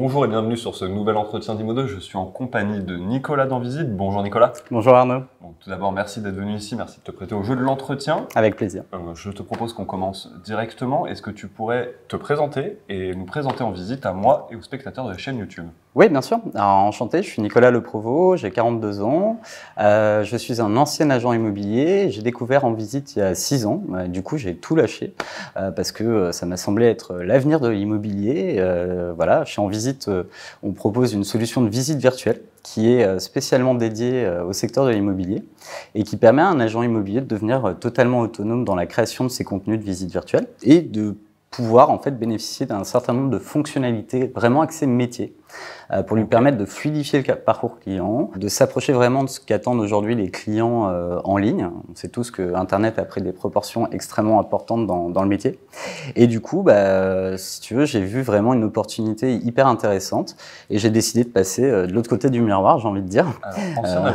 Bonjour et bienvenue sur ce nouvel entretien d'Imo2. Je suis en compagnie de Nicolas d'Envisite. Bonjour Nicolas. Bonjour Arnaud. Bon, tout d'abord, merci d'être venu ici, merci de te prêter au jeu de l'entretien. Avec plaisir. Je te propose qu'on commence directement. Est-ce que tu pourrais te présenter et nous présenter Envisite à moi et aux spectateurs de la chaîne YouTube? Oui, bien sûr. Alors, enchanté, je suis Nicolas Le Provost, j'ai 42 ans. Je suis un ancien agent immobilier. J'ai découvert Envisite il y a 6 ans. Du coup, j'ai tout lâché parce que ça m'a semblé être l'avenir de l'immobilier. Voilà, chez Envisite, on propose une solution de visite virtuelle qui est spécialement dédiée au secteur de l'immobilier et qui permet à un agent immobilier de devenir totalement autonome dans la création de ses contenus de visite virtuelle et de pouvoir en fait bénéficier d'un certain nombre de fonctionnalités vraiment axées métier pour lui permettre de fluidifier le parcours client, de s'approcher vraiment de ce qu'attendent aujourd'hui les clients en ligne. On sait tous que Internet a pris des proportions extrêmement importantes dans le métier. Et du coup, si tu veux, j'ai vu vraiment une opportunité hyper intéressante et j'ai décidé de passer de l'autre côté du miroir, j'ai envie de dire. Alors,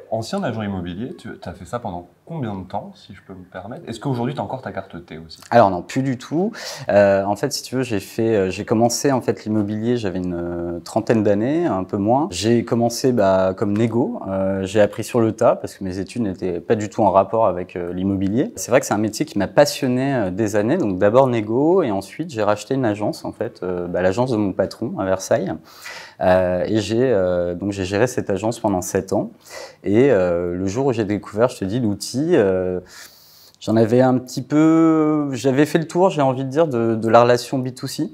ancien agent immobilier, tu as fait ça pendant combien de temps, si je peux me permettre? Est-ce qu'aujourd'hui, tu as encore ta carte T aussi? Alors non, plus du tout. En fait, si tu veux, j'ai commencé en fait l'immobilier, j'avais une trentaine d'années, un peu moins. J'ai commencé comme négo. J'ai appris sur le tas parce que mes études n'étaient pas du tout en rapport avec l'immobilier. C'est vrai que c'est un métier qui m'a passionné des années. Donc d'abord négo et ensuite j'ai racheté une agence en fait, l'agence de mon patron à Versailles. Et j'ai géré cette agence pendant 7 ans. Et le jour où j'ai découvert, je te dis, l'outil, j'en avais un petit peu, j'avais fait le tour, j'ai envie de dire, de la relation B2C.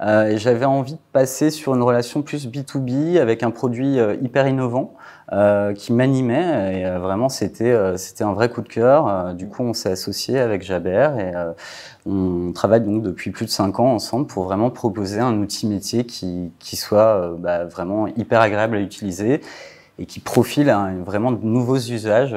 Et j'avais envie de passer sur une relation plus B2B avec un produit hyper innovant qui m'animait. Et vraiment, c'était un vrai coup de cœur. Du coup, on s'est associé avec Jaber et on travaille donc depuis plus de 5 ans ensemble pour vraiment proposer un outil métier qui soit vraiment hyper agréable à utiliser et qui profile vraiment de nouveaux usages.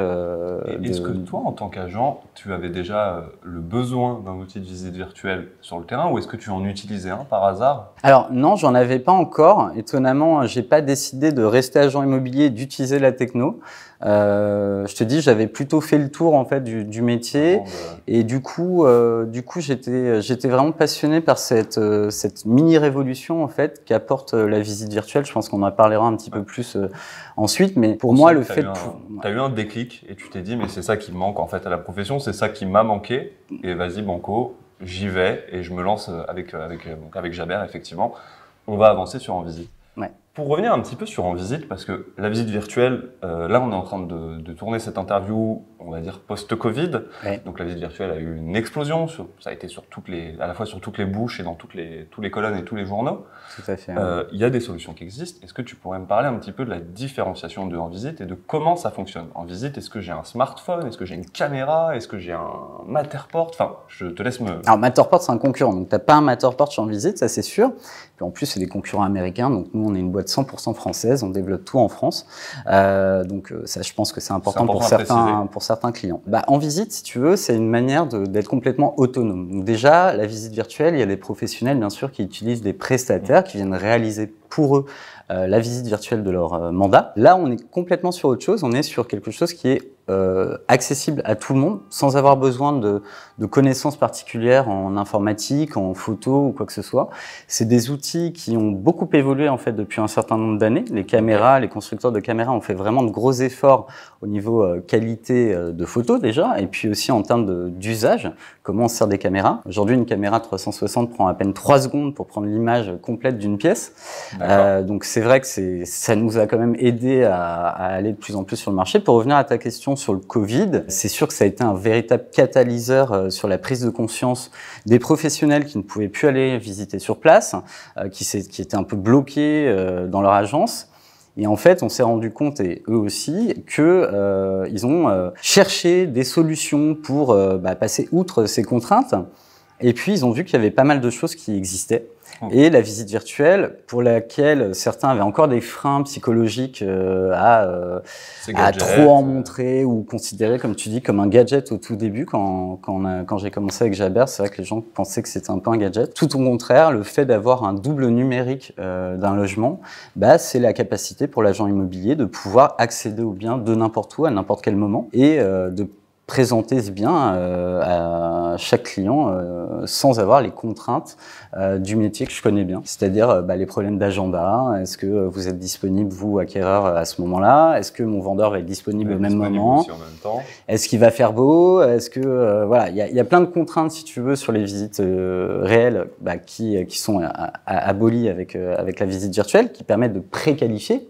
Est-ce que toi, en tant qu'agent, tu avais déjà le besoin d'un outil de visite virtuelle sur le terrain ou est-ce que tu en utilisais un par hasard? Alors non, j'en avais pas encore. Étonnamment, j'ai pas décidé de rester agent immobilier et d'utiliser la techno. Je te dis, j'avais plutôt fait le tour en fait du métier et du coup j'étais vraiment passionné par cette mini révolution en fait qu'apporte la visite virtuelle. Je pense qu'on en parlera un petit peu plus ensuite, mais pour moi le fait t'as eu un déclic et tu t'es dit mais c'est ça qui me manque en fait à la profession, c'est ça qui m'a manqué et vas-y banco, j'y vais et je me lance avec Jaber effectivement. On va avancer sur Envisite. Ouais. Pour revenir un petit peu sur Envisite, parce que la visite virtuelle, là on est en train de tourner cette interview, on va dire post-Covid. Ouais. Donc la visite virtuelle a eu une explosion, ça a été à la fois sur toutes les bouches et dans tous les colonnes et tous les journaux. Tout à fait. Il y a des solutions qui existent. Est-ce que tu pourrais me parler un petit peu de la différenciation de Envisite et de comment ça fonctionne? Envisite, est-ce que j'ai un smartphone? Est-ce que j'ai une caméra? Est-ce que j'ai un Matterport? Enfin, je te laisse me... Alors Matterport, c'est un concurrent, donc t'as pas un Matterport chez Envisite, ça c'est sûr. Puis en plus, c'est des concurrents américains, donc nous on est une boîte 100% française, on développe tout en France. Donc ça, je pense que c'est important pour certains clients. Envisite, si tu veux, c'est une manière d'être complètement autonome. Donc déjà, la visite virtuelle, il y a des professionnels bien sûr qui utilisent des prestataires qui viennent réaliser pour eux la visite virtuelle de leur mandat. Là, on est complètement sur autre chose, on est sur quelque chose qui est accessible à tout le monde sans avoir besoin de connaissances particulières en informatique, en photo ou quoi que ce soit. C'est des outils qui ont beaucoup évolué en fait depuis un certain nombre d'années. Les caméras, les constructeurs de caméras ont fait vraiment de gros efforts au niveau qualité de photos déjà et puis aussi en termes d'usage, comment on sert des caméras. Aujourd'hui, une caméra 360 prend à peine 3 secondes pour prendre l'image complète d'une pièce. Donc c'est vrai que ça nous a quand même aidé à aller de plus en plus sur le marché. Pour revenir à ta question sur le Covid, c'est sûr que ça a été un véritable catalyseur sur la prise de conscience des professionnels qui ne pouvaient plus aller visiter sur place, qui étaient un peu bloqués dans leur agence. Et en fait, on s'est rendu compte, et eux aussi, que ils ont cherché des solutions pour passer outre ces contraintes. Et puis, ils ont vu qu'il y avait pas mal de choses qui existaient. Et la visite virtuelle, pour laquelle certains avaient encore des freins psychologiques à trop en montrer ou considérer, comme tu dis, comme un gadget au tout début. Quand j'ai commencé avec Jaber, c'est vrai que les gens pensaient que c'était un peu un gadget. Tout au contraire, le fait d'avoir un double numérique d'un logement, c'est la capacité pour l'agent immobilier de pouvoir accéder aux biens de n'importe où, à n'importe quel moment, et de présenter ce bien à chaque client sans avoir les contraintes du métier que je connais bien. C'est-à-dire les problèmes d'agenda. Est-ce que vous êtes disponible, vous, acquéreur, à ce moment-là? Est-ce que mon vendeur va être disponible au même moment? Est-ce qu'il va faire beau? Est-ce que voilà, il y a plein de contraintes, si tu veux, sur les visites réelles qui sont abolies avec la visite virtuelle, qui permettent de préqualifier.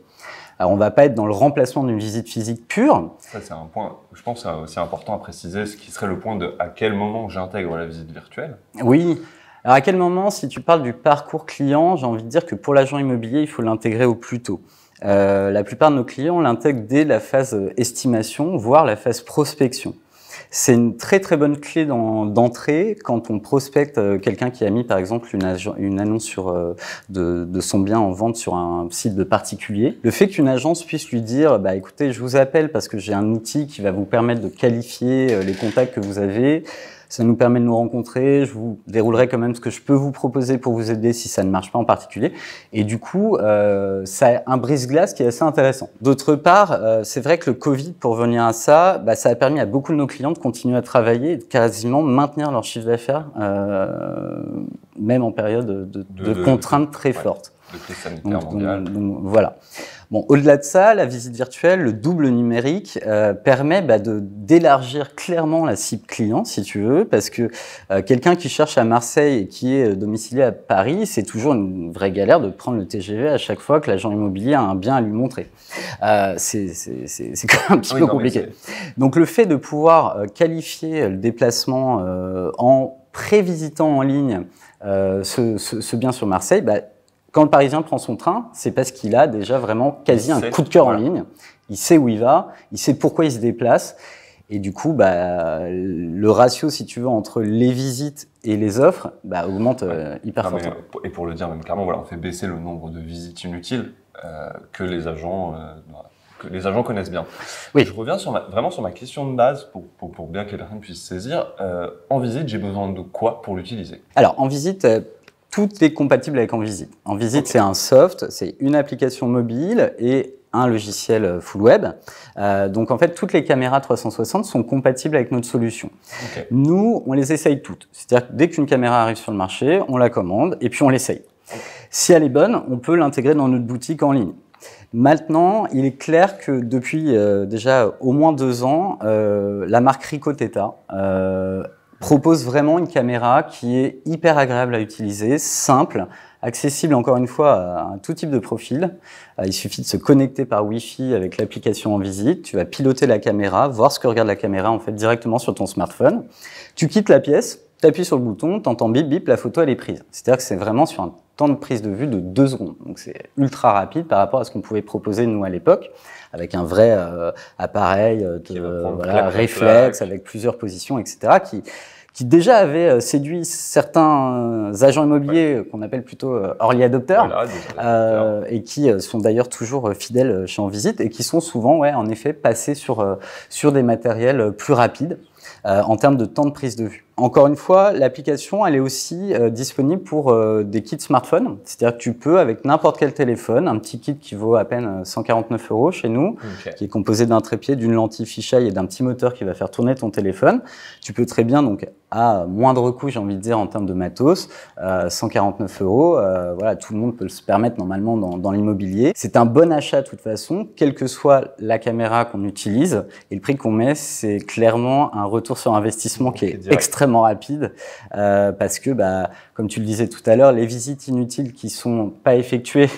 Alors, on ne va pas être dans le remplacement d'une visite physique pure. Ça, c'est un point, je pense, c'est aussi important à préciser, ce qui serait le point de à quel moment j'intègre la visite virtuelle. Oui. Alors, à quel moment, si tu parles du parcours client, j'ai envie de dire que pour l'agent immobilier, il faut l'intégrer au plus tôt. La plupart de nos clients l'intègrent dès la phase estimation, voire la phase prospection. C'est une très très bonne clé d'entrée quand on prospecte quelqu'un qui a mis par exemple une annonce de son bien en vente sur un site de particulier. Le fait qu'une agence puisse lui dire écoutez, je vous appelle parce que j'ai un outil qui va vous permettre de qualifier les contacts que vous avez. Ça nous permet de nous rencontrer, je vous déroulerai quand même ce que je peux vous proposer pour vous aider si ça ne marche pas en particulier. Et du coup, ça a un brise-glace qui est assez intéressant. D'autre part, c'est vrai que le Covid, pour revenir à ça, ça a permis à beaucoup de nos clients de continuer à travailler et de quasiment maintenir leur chiffre d'affaires, même en période de contraintes très fortes. De crise sanitaire mondiale. Donc, voilà. Bon, au-delà de ça, la visite virtuelle, le double numérique permet d'élargir clairement la cible client, si tu veux, parce que quelqu'un qui cherche à Marseille et qui est domicilié à Paris, c'est toujours une vraie galère de prendre le TGV à chaque fois que l'agent immobilier a un bien à lui montrer. C'est quand même un petit peu compliqué. Donc le fait de pouvoir qualifier le déplacement en prévisitant en ligne ce bien sur Marseille, quand le Parisien prend son train, c'est parce qu'il a déjà vraiment quasi un coup de cœur en ligne. Il sait où il va, il sait pourquoi il se déplace. Et du coup, le ratio, si tu veux, entre les visites et les offres augmente hyper fortement. Et pour le dire même clairement, voilà, on fait baisser le nombre de visites inutiles que les agents connaissent bien. Oui. Je reviens vraiment sur ma question de base pour bien que les personnes puissent saisir. En visite, j'ai besoin de quoi pour l'utiliser? Alors, en visite... tout est compatible avec Envisite. Envisite, c'est un soft, c'est une application mobile et un logiciel full web. Donc en fait, toutes les caméras 360 sont compatibles avec notre solution. Okay. Nous, on les essaye toutes. C'est-à-dire que dès qu'une caméra arrive sur le marché, on la commande et puis on l'essaye. Okay. Si elle est bonne, on peut l'intégrer dans notre boutique en ligne. Maintenant, il est clair que depuis déjà au moins 2 ans, la marque Ricoh Theta propose vraiment une caméra qui est hyper agréable à utiliser, simple, accessible encore une fois à un tout type de profil. Il suffit de se connecter par Wi-Fi avec l'application Envisite. Tu vas piloter la caméra, voir ce que regarde la caméra en fait directement sur ton smartphone. Tu quittes la pièce, tu appuies sur le bouton, tu entends bip bip, la photo elle est prise. C'est-à-dire que c'est vraiment sur un temps de prise de vue de 2 secondes. Donc c'est ultra rapide par rapport à ce qu'on pouvait proposer nous à l'époque, avec un vrai appareil réflexe, avec plusieurs positions, etc., qui déjà avait séduit certains agents immobiliers qu'on appelle plutôt early adopters, et qui sont d'ailleurs toujours fidèles chez Envisite et qui sont souvent, en effet, passés sur des matériels plus rapides en termes de temps de prise de vue. Encore une fois, l'application, elle est aussi disponible pour des kits smartphones. C'est-à-dire que tu peux, avec n'importe quel téléphone, un petit kit qui vaut à peine 149 € chez nous, qui est composé d'un trépied, d'une lentille fisheye et d'un petit moteur qui va faire tourner ton téléphone. Tu peux très bien, donc, à moindre coût, j'ai envie de dire, en termes de matos, 149 €, voilà, tout le monde peut se permettre normalement dans l'immobilier. C'est un bon achat de toute façon, quelle que soit la caméra qu'on utilise. Et le prix qu'on met, c'est clairement un retour sur investissement qui est extrêmement rapide parce que, comme tu le disais tout à l'heure, les visites inutiles qui sont pas effectuées,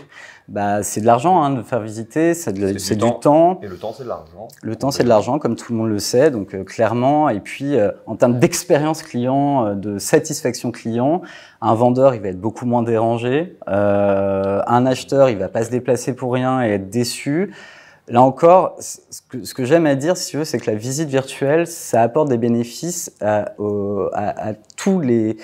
c'est de l'argent de faire visiter, c'est du temps. Et le temps, c'est de l'argent. Le temps, c'est de l'argent, comme tout le monde le sait, donc clairement. Et puis, en termes d'expérience client, de satisfaction client, un vendeur, il va être beaucoup moins dérangé. Un acheteur, il va pas se déplacer pour rien et être déçu. Là encore, ce que j'aime à dire, si tu veux, c'est que la visite virtuelle, ça apporte des bénéfices à tous les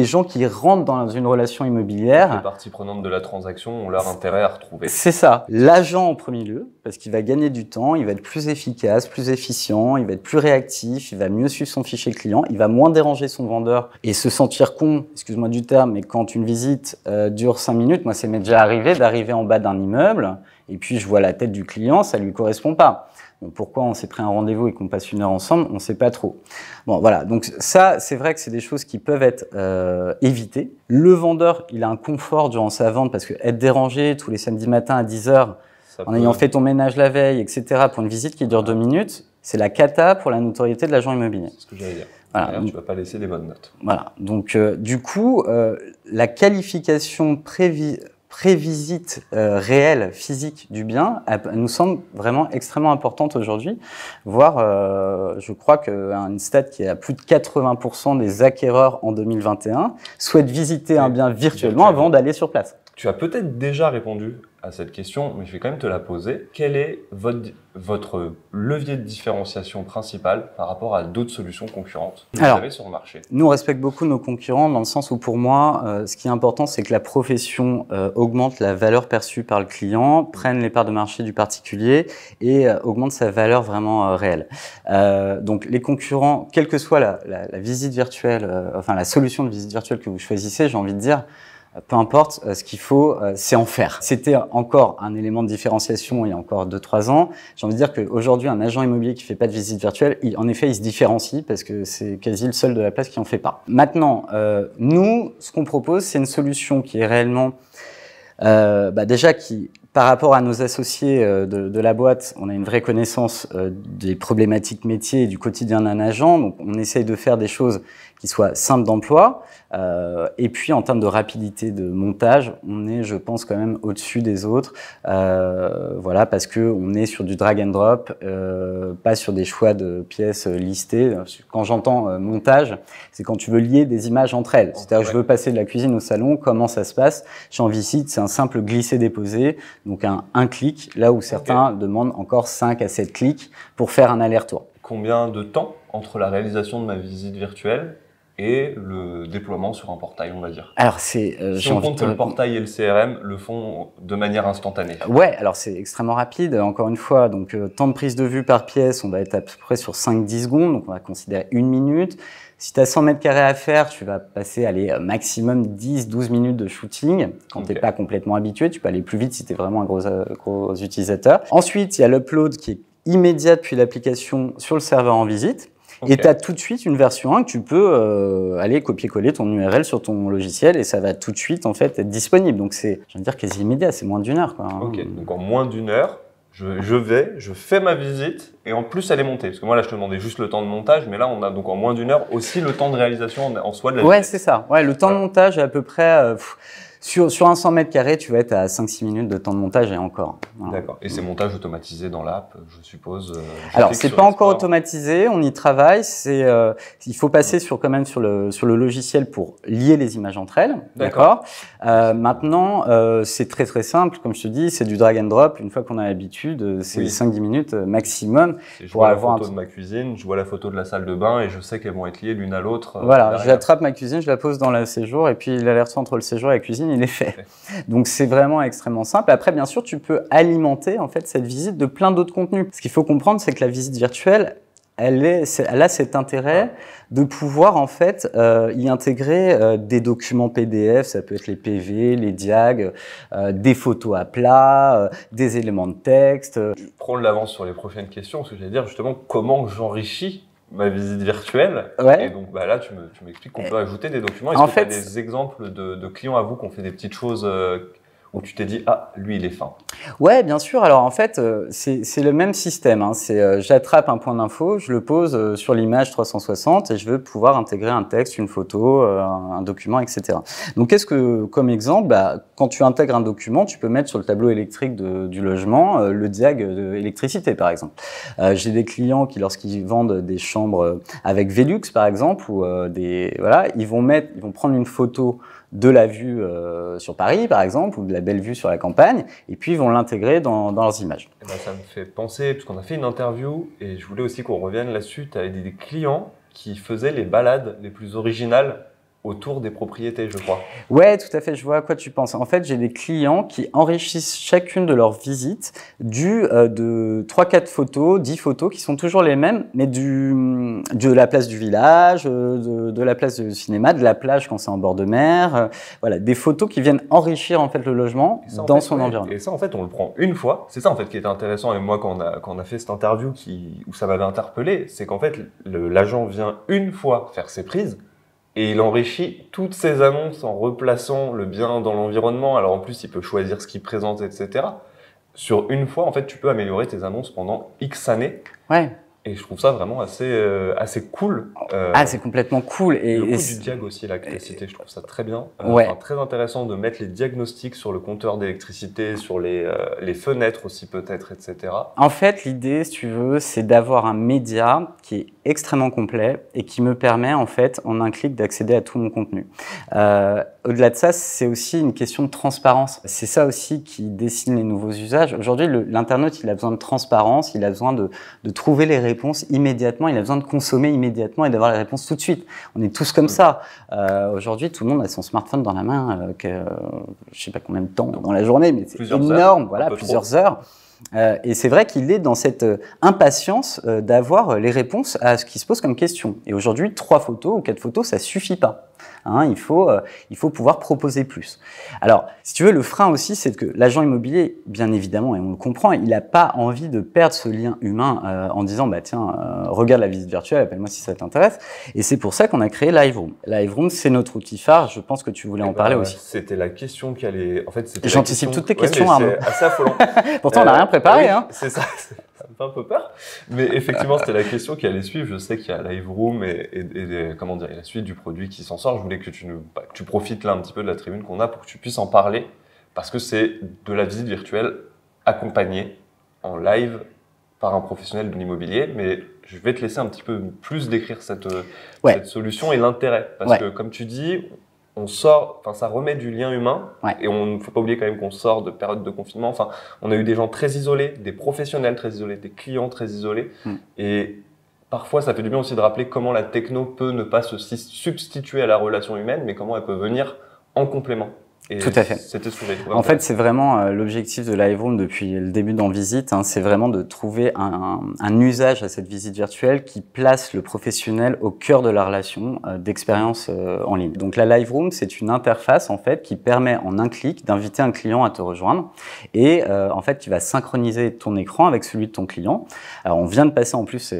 gens qui rentrent dans une relation immobilière. Les parties prenantes de la transaction ont leur intérêt à retrouver. C'est ça. L'agent en premier lieu, parce qu'il va gagner du temps, il va être plus efficace, plus efficient, il va être plus réactif, il va mieux suivre son fichier client, il va moins déranger son vendeur et se sentir con, excuse-moi du terme, mais quand une visite dure 5 minutes, moi, ça m'est déjà arrivé d'arriver en bas d'un immeuble, et puis je vois la tête du client, ça lui correspond pas. Bon, pourquoi on s'est pris un rendez-vous et qu'on passe 1 heure ensemble, on ne sait pas trop. Bon, voilà. Donc ça, c'est vrai que c'est des choses qui peuvent être évitées. Le vendeur, il a un confort durant sa vente parce que être dérangé tous les samedis matins à 10 heures, en ayant fait ton ménage la veille, etc., pour une visite qui dure 2 minutes, c'est la cata pour la notoriété de l'agent immobilier. C'est ce que j'allais dire. Voilà. Tu ne vas pas laisser des bonnes notes. Voilà. Donc, du coup, la qualification prévisite réelle, physique du bien, elle nous semble vraiment extrêmement importante aujourd'hui. Voire, je crois qu'une stat qui est à plus de 80% des acquéreurs en 2021 souhaitent visiter un bien virtuellement avant d'aller sur place. Tu as peut-être déjà répondu à cette question, mais je vais quand même te la poser. Quel est votre levier de différenciation principal par rapport à d'autres solutions concurrentes que vous avez sur le marché? Nous, on respecte beaucoup nos concurrents dans le sens où, pour moi, ce qui est important, c'est que la profession augmente la valeur perçue par le client, prenne les parts de marché du particulier et augmente sa valeur vraiment réelle. Donc, les concurrents, quelle que soit la visite virtuelle, enfin la solution de visite virtuelle que vous choisissez, j'ai envie de dire, peu importe, ce qu'il faut, c'est en faire. C'était encore un élément de différenciation il y a encore 2-3 ans. J'ai envie de dire qu'aujourd'hui, un agent immobilier qui fait pas de visite virtuelle, en effet, il se différencie parce que c'est quasi le seul de la place qui en fait pas. Maintenant, nous, ce qu'on propose, c'est une solution qui est réellement, déjà qui, par rapport à nos associés de la boîte, on a une vraie connaissance des problématiques métiers et du quotidien d'un agent. Donc, on essaye de faire des choses qui soient simples d'emploi. Et puis, en termes de rapidité de montage, on est, je pense, quand même au-dessus des autres. Voilà, parce que on est sur du drag and drop, pas sur des choix de pièces listées. Quand j'entends montage, c'est quand tu veux lier des images entre elles. C'est-à-dire que je veux passer de la cuisine au salon, comment ça se passe? Chez Envisite, c'est un simple glisser-déposer, donc un clic, là où certains demandent encore 5 à 7 clics pour faire un aller-retour. Combien de temps entre la réalisation de ma visite virtuelle et le déploiement sur un portail, on va dire? Alors, c'est... si on compte que le portail et le CRM le font de manière instantanée. Ouais, alors c'est extrêmement rapide, encore une fois. Donc, temps de prise de vue par pièce, on va être à peu près sur 5-10 secondes, donc on va considérer 1 minute. Si tu as 100 mètres carrés à faire, tu vas passer, maximum 10-12 minutes de shooting. Quand tu n'es pas complètement habitué, tu peux aller plus vite si tu es vraiment un gros utilisateur. Ensuite, il y a l'upload qui est immédiat depuis l'application sur le serveur en visite. Et tu as tout de suite une version 1 que tu peux aller copier-coller ton URL sur ton logiciel et ça va tout de suite en fait être disponible. Donc c'est, je veux dire, quasi immédiat, c'est moins d'1 heure, quoi. Ok, donc en moins d'1 heure, je fais ma visite et en plus elle est montée. Parce que moi là je te demandais juste le temps de montage, mais là on a donc en moins d'1 heure aussi le temps de réalisation en soi de la visite. Ouais, c'est ça. Ouais, le temps de montage est à peu près... Sur un 100 mètres carrés, tu vas être à 5-6 minutes de temps de montage et encore. Voilà. D'accord. Et c'est montage automatisé dans l'app, je suppose. Alors, c'est pas encore automatisé, on y travaille. Il faut passer quand même sur le logiciel pour lier les images entre elles. D'accord. Maintenant, c'est très très simple. Comme je te dis, c'est du drag and drop. Une fois qu'on a l'habitude, c'est 5-10 minutes maximum. Je vois la photo de ma cuisine, je vois la photo de la salle de bain et je sais qu'elles vont être liées l'une à l'autre. Voilà. J'attrape ma cuisine, je la pose dans le séjour et puis l'alerte entre le séjour et la cuisine, il est fait. Donc c'est vraiment extrêmement simple. Après, bien sûr, tu peux alimenter en fait cette visite de plein d'autres contenus. Ce qu'il faut comprendre, c'est que la visite virtuelle, elle a cet intérêt de pouvoir en fait y intégrer des documents PDF, ça peut être les PV, les diags, des photos à plat, des éléments de texte. Je prends de l'avance sur les prochaines questions, parce que j'allais dire justement comment j'enrichis ma visite virtuelle. Ouais. Et donc là, tu m'expliques qu'on peut ajouter des documents. Est-ce que tu as des exemples de clients à vous qui ont fait des petites choses où tu t'es dit, ah, lui, il est fin? Ouais, bien sûr. Alors en fait, c'est le même système. Hein. J'attrape un point d'info, je le pose sur l'image 360 et je veux pouvoir intégrer un texte, une photo, un document, etc. Donc comme exemple, quand tu intègres un document, tu peux mettre sur le tableau électrique du logement le diag d'électricité, par exemple. J'ai des clients qui, lorsqu'ils vendent des chambres avec Velux, par exemple, ou ils vont prendre une photo de la vue sur Paris, par exemple, ou de la belle vue sur la campagne, et puis ils vont l'intégrer dans leurs images. Et ça me fait penser, parce qu'on a fait une interview, et je voulais aussi qu'on revienne là-dessus, tu avais des clients qui faisaient les balades les plus originales autour des propriétés, je crois. Ouais, tout à fait, je vois à quoi tu penses. En fait, j'ai des clients qui enrichissent chacune de leurs visites de 3-4 photos, 10 photos qui sont toujours les mêmes, mais de la place du village, de la place du cinéma, de la plage quand c'est en bord de mer. Voilà, des photos qui viennent enrichir en fait le logement dans son environnement. Et ça, en fait, on le prend une fois. C'est ça, en fait, qui est intéressant. Et moi, quand on a fait cette interview où ça m'avait interpellé, c'est qu'en fait, l'agent vient une fois faire ses prises. Et il enrichit toutes ces annonces en replaçant le bien dans l'environnement. Alors en plus, il peut choisir ce qu'il présente, etc. Sur une fois, en fait, tu peux améliorer tes annonces pendant X années. Ouais. Et je trouve ça vraiment assez cool. C'est complètement cool. Et le coup du diag aussi, là, que tu as cité, je trouve ça très bien. Ouais. Très intéressant de mettre les diagnostics sur le compteur d'électricité, sur les fenêtres aussi peut-être, etc. En fait, l'idée, si tu veux, c'est d'avoir un média qui est extrêmement complet et qui me permet, en fait, en un clic, d'accéder à tout mon contenu. Au-delà de ça, c'est aussi une question de transparence. C'est ça aussi qui dessine les nouveaux usages. Aujourd'hui, l'internaute, il a besoin de transparence, il a besoin de trouver les réponses immédiatement, il a besoin de consommer immédiatement et d'avoir les réponses tout de suite. On est tous comme ça. Aujourd'hui, tout le monde a son smartphone dans la main, je sais pas combien de temps dans la journée, mais c'est énorme, voilà, plusieurs heures. Et c'est vrai qu'il est dans cette impatience d'avoir les réponses à ce qui se pose comme question. Et aujourd'hui, 3 photos ou 4 photos, ça suffit pas. Hein, il faut pouvoir proposer plus. Alors, si tu veux, le frein aussi, c'est que l'agent immobilier, bien évidemment, et on le comprend, il n'a pas envie de perdre ce lien humain en disant, bah tiens, regarde la visite virtuelle, appelle-moi si ça t'intéresse. Et c'est pour ça qu'on a créé Liveroom. Liveroom, c'est notre outil phare. Je pense que tu voulais en parler aussi. C'était la question qui allait. En fait, j'anticipe toutes tes questions, Arnaud. C'est assez affolant. Pourtant, on n'a rien préparé. Oui, hein. C'est ça. Ça me fait un peu peur. Mais effectivement, c'était la question qui allait suivre. Je sais qu'il y a Liveroom et comment dire, la suite du produit qui s'en sort. Je voulais que tu profites là un petit peu de la tribune qu'on a pour que tu puisses en parler. Parce que c'est de la visite virtuelle accompagnée en live par un professionnel de l'immobilier. Mais je vais te laisser un petit peu plus décrire cette solution et l'intérêt. Parce que comme tu dis, on sort, enfin ça remet du lien humain et on ne faut pas oublier quand même qu'on sort de période de confinement. Enfin, on a eu des gens très isolés, des professionnels très isolés, des clients très isolés et parfois ça fait du bien aussi de rappeler comment la techno peut ne pas se substituer à la relation humaine, mais comment elle peut venir en complément. Et tout à fait. C'était ce que j'ai trouvé. En fait, c'est vraiment l'objectif de Liveroom depuis le début d'En Visite. Hein, c'est vraiment de trouver un usage à cette visite virtuelle qui place le professionnel au cœur de la relation d'expérience en ligne. Donc la Liveroom, c'est une interface en fait qui permet en un clic d'inviter un client à te rejoindre et en fait, tu vas synchroniser ton écran avec celui de ton client. Alors, on vient de passer en plus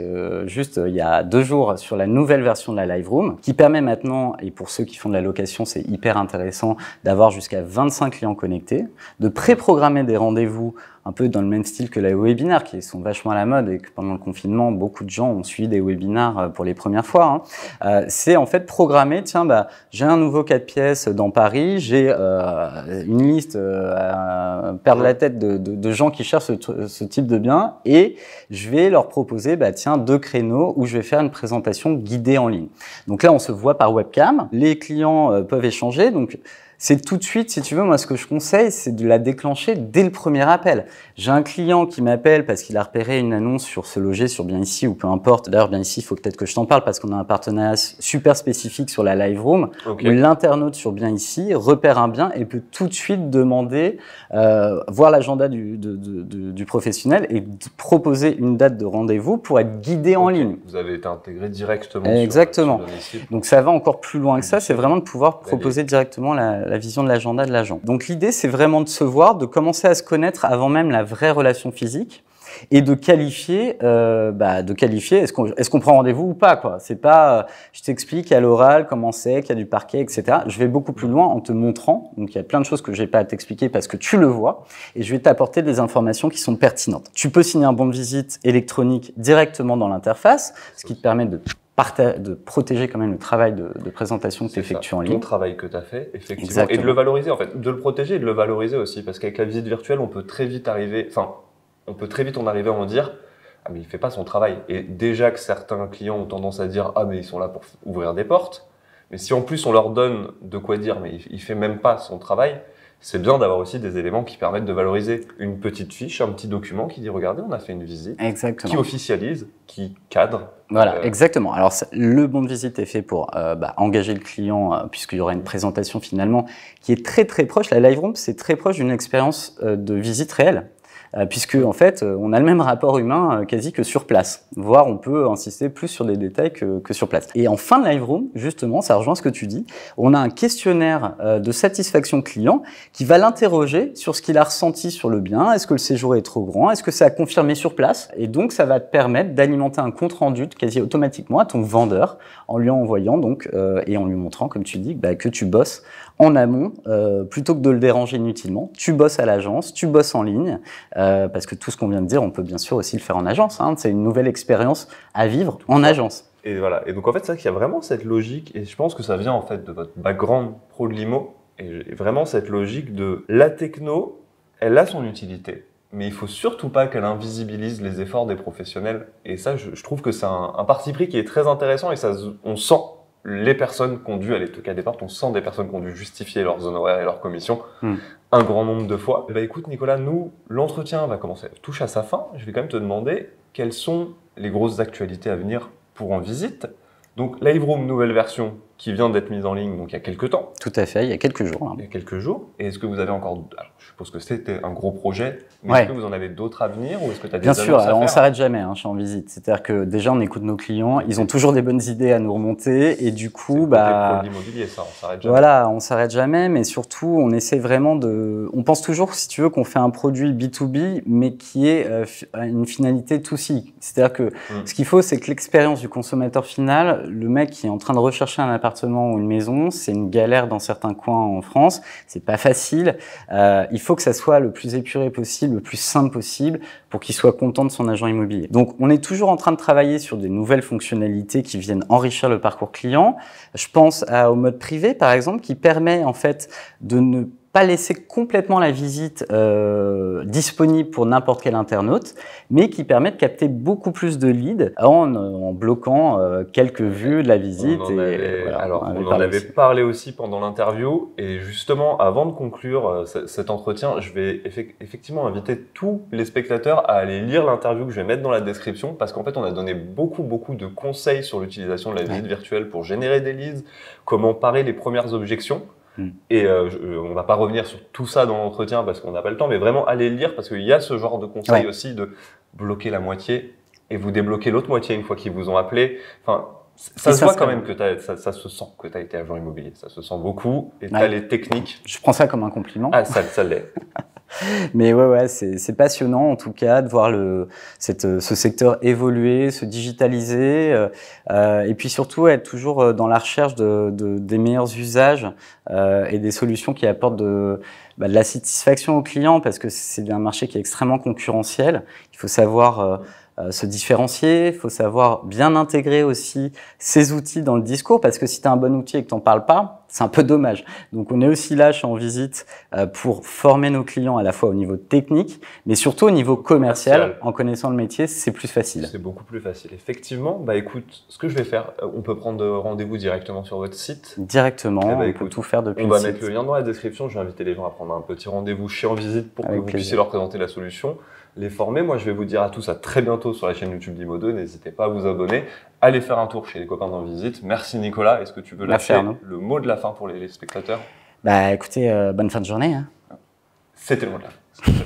juste il y a 2 jours sur la nouvelle version de la Liveroom qui permet maintenant, et pour ceux qui font de la location, c'est hyper intéressant d'avoir jusqu'à 25 clients connectés, de préprogrammer des rendez-vous un peu dans le même style que les webinaires qui sont vachement à la mode et que pendant le confinement, beaucoup de gens ont suivi des webinaires pour les premières fois. Hein. C'est en fait programmer, tiens, bah, j'ai un nouveau 4 pièces dans Paris, j'ai une liste à perdre la tête de gens qui cherchent ce type de bien et je vais leur proposer, bah, tiens, 2 créneaux où je vais faire une présentation guidée en ligne. Donc là, on se voit par webcam, les clients peuvent échanger, donc c'est tout de suite, si tu veux, moi ce que je conseille, c'est de la déclencher dès le premier appel. J'ai un client qui m'appelle parce qu'il a repéré une annonce sur Se Loger, sur Bien Ici ou peu importe. D'ailleurs, Bien Ici, il faut peut-être que je t'en parle parce qu'on a un partenariat super spécifique sur la Liveroom où l'internaute sur Bien Ici repère un bien et peut tout de suite demander, voir l'agenda du professionnel et proposer une date de rendez-vous pour être guidé en ligne. Vous avez été intégré directement. Exactement. Sur Bien Ici. Donc ça va encore plus loin que ça, c'est vraiment de pouvoir proposer directement la vision de l'agenda de l'agent. Donc l'idée, c'est vraiment de se voir, de commencer à se connaître avant même la vraie relation physique et de qualifier, est-ce qu'on prend rendez-vous ou pas, quoi. C'est pas, je t'explique à l'oral comment c'est, qu'il y a du parquet, etc. Je vais beaucoup plus loin en te montrant. Donc il y a plein de choses que j'ai pas à t'expliquer parce que tu le vois et je vais t'apporter des informations qui sont pertinentes. Tu peux signer un bon de visite électronique directement dans l'interface, ce qui te permet de protéger quand même le travail de présentation que tu effectues en ligne. Ton travail que tu as fait, effectivement. Exactement. Et de le valoriser, en fait. De le protéger et de le valoriser aussi. Parce qu'avec la visite virtuelle, on peut très vite en arriver à en dire « Ah, mais il fait pas son travail ». Et déjà que certains clients ont tendance à dire « Ah, mais ils sont là pour ouvrir des portes ». Mais si en plus on leur donne de quoi dire « Mais il fait même pas son travail », c'est bien d'avoir aussi des éléments qui permettent de valoriser une petite fiche, un petit document qui dit regardez, on a fait une visite, exactement. Qui officialise, qui cadre. Voilà, exactement. Alors le bon de visite est fait pour engager le client puisqu'il y aura une présentation finalement qui est très très proche. La live room, c'est très proche d'une expérience de visite réelle. Puisque en fait, on a le même rapport humain quasi que sur place, voire on peut insister plus sur des détails que sur place. Et en fin de live room, justement, ça rejoint ce que tu dis, on a un questionnaire de satisfaction client qui va l'interroger sur ce qu'il a ressenti sur le bien, est-ce que le séjour est trop grand, est-ce que ça a confirmé sur place, et donc ça va te permettre d'alimenter un compte rendu quasi automatiquement à ton vendeur en lui envoyant donc et en lui montrant, comme tu dis, que tu bosses en amont plutôt que de le déranger inutilement. Tu bosses à l'agence, tu bosses en ligne. Parce que tout ce qu'on vient de dire, on peut bien sûr aussi le faire en agence. Hein. C'est une nouvelle expérience à vivre en agence. Et voilà. Et donc en fait, c'est vrai qu'il y a vraiment cette logique, et je pense que ça vient en fait de votre background pro de l'IMO, et vraiment cette logique de la techno, elle a son utilité, mais il faut surtout pas qu'elle invisibilise les efforts des professionnels. Et ça, je trouve que c'est un parti pris qui est très intéressant, et ça, on sent les personnes qui ont dû aller toquer à des portes, on sent des personnes qui ont dû justifier leurs honoraires et leurs commissions un grand nombre de fois. Bah écoute Nicolas, nous, l'entretien va commencer, touche à sa fin. Je vais quand même te demander quelles sont les grosses actualités à venir pour En Visite. Donc Live Room, nouvelle version qui vient d'être mise en ligne donc il y a quelques temps. Tout à fait, il y a quelques jours. Là. Il y a quelques jours. Et est-ce que vous avez encore... Alors, je suppose que c'était un gros projet, mais est-ce que vous en avez d'autres à venir ou est-ce que tu as des Bien sûr, alors on ne s'arrête jamais chez En Visite. C'est-à-dire que déjà on écoute nos clients, ils ont toujours des bonnes idées à nous remonter et du coup... C'est l'immobilier ça, on s'arrête jamais. Voilà, on s'arrête jamais, mais surtout on essaie vraiment de... On pense toujours, si tu veux, qu'on fait un produit B2B, mais qui est une finalité 2C. C'est-à-dire que ce qu'il faut, c'est que l'expérience du consommateur final, le mec qui est en train de rechercher un appartement ou une maison, c'est une galère dans certains coins en France, c'est pas facile. Il faut que ça soit le plus épuré possible, le plus simple possible pour qu'il soit content de son agent immobilier. Donc on est toujours en train de travailler sur des nouvelles fonctionnalités qui viennent enrichir le parcours client. Je pense au mode privé par exemple qui permet en fait de ne pas laisser complètement la visite disponible pour n'importe quel internaute, mais qui permet de capter beaucoup plus de leads en bloquant quelques vues de la visite. On en avait parlé aussi pendant l'interview, et justement, avant de conclure cet entretien, je vais effectivement inviter tous les spectateurs à aller lire l'interview que je vais mettre dans la description, parce qu'en fait, on a donné beaucoup de conseils sur l'utilisation de la visite virtuelle pour générer des leads, comment parer les premières objections. Et on va pas revenir sur tout ça dans l'entretien parce qu'on n'a pas le temps, mais vraiment allez lire parce qu'il y a ce genre de conseil aussi de bloquer la moitié et vous débloquer l'autre moitié une fois qu'ils vous ont appelé. Enfin, ça se voit quand même que ça se sent que tu as été agent immobilier. Ça se sent beaucoup et tu as les techniques. Je prends ça comme un compliment. Ah, ça l'est. Mais ouais, c'est passionnant en tout cas de voir ce secteur évoluer, se digitaliser, et puis surtout être toujours dans la recherche des meilleurs usages et des solutions qui apportent de la satisfaction aux clients parce que c'est un marché qui est extrêmement concurrentiel. Il faut savoir se différencier, il faut savoir bien intégrer aussi ces outils dans le discours parce que si tu as un bon outil et que tu n'en parles pas, c'est un peu dommage. Donc on est aussi là chez En Visite pour former nos clients à la fois au niveau technique, mais surtout au niveau commercial. En connaissant le métier, c'est plus facile. C'est beaucoup plus facile. Effectivement, bah écoute, ce que je vais faire, on peut prendre rendez-vous directement sur votre site. Directement, on peut tout faire depuis le site. On va mettre le lien dans la description. Je vais inviter les gens à prendre un petit rendez-vous chez En Visite pour que vous puissiez leur présenter la solution, les former. Moi, je vais vous dire à tous à très bientôt sur la chaîne YouTube d'Imo2. N'hésitez pas à vous abonner. Allez faire un tour chez les copains d'En Visite. Merci Nicolas. Est-ce que tu veux lâcher le mot de la fin pour les spectateurs? Écoutez, bonne fin de journée. Hein. C'était le mot de la fin.